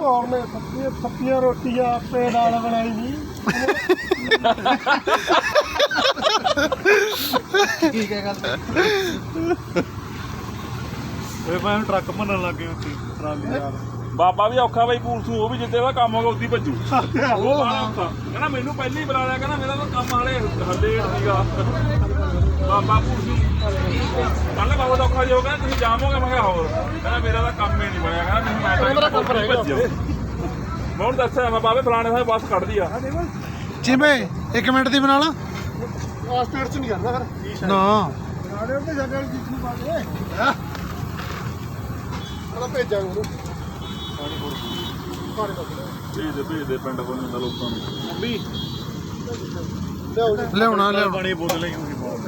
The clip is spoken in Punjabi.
ਭੌਰ ਨੇ ਸੱਤੀਆਂ ਰੋਟੀਆਂ ਆਪੇ ਨਾਲ ਬਣਾਈ ਜੀ। ਠੀਕ ਹੈ ਗੱਲ। ਇਹ ਮੈਂ ਟਰੱਕ ਭੰਨਣ ਲੱਗੇ ਉੱਥੇ ਟਰਾਲੀ ਯਾਰ। ਬਾਬਾ ਵੀ ਔਖਾ ਬਾਈ ਪੂਲਸੂ, ਉਹ ਵੀ ਜਿੱਦੇ ਦਾ ਕੰਮ ਹੋਗਾ ਉੱਦੀ ਭੱਜੂ। ਉਹ ਬਾਹਲਾ ਔਖਾ ਕਹਿੰਦਾ ਮੈਨੂੰ ਪਹਿਲਾਂ ਹੀ ਬੁਲਾ ਲਿਆ, ਕਹਿੰਦਾ ਮੇਰਾ ਤਾਂ ਕੰਮ ਹਲੇ ਸੀਗਾ। ਬਾਬਾ ਪੂਲਸੂ ਕੱਲ ਬਾਬਾ ਦਾ ਔਖਾ ਜਿਹਾ, ਕਹਿੰਦਾ ਤੁਸੀਂ ਜਾਮੋਗੇ? ਮੈਂ ਕਿਹਾ ਹੋਰ। ਕਹਿੰਦਾ ਮੇਰਾ ਤਾਂ ਕੰਮ ਹੀ ਨਹੀਂ ਬਣਿਆ, ਕਹਿੰਦਾ ਨਹੀਂ ਮੈਂ ਭੱਜਿਆ। ਮੈਂ ਹੁਣ ਦੱਸਿਆ ਮੈਂ ਬਾਬੇ ਫਲਾਣੇ ਸਾਹਿਬ ਬੱਸ ਕੱਢਦੀ ਆ ਜਿਵੇਂ 1 ਮਿੰਟ ਦੀ ਬਣਾ ਲਾ ਸਪੀਡ ਚ ਨਹੀਂ ਕਰਦਾ ਫਿਰ ਨਾ ਰਾਡੇ ਤੇ ਜਗ੍ਹਾ ਜਿੱਥੋਂ ਬਾਅਦ ਹੈ ਉਹਦਾ ਭੇਜਾਂਗੇ ਉਹਨੂੰ ਭੇਜ ਦੇ ਪਿੰਡ ਕੋਲ ਹੁੰਦਾ ਲੋਕਾਂ ਨੂੰ ਵੀ ਲਿਆਉਣਾ ਪਾਣੀ ਬੋਤਲ ਹੀ ਹੋਣੀ ਬਹੁਤ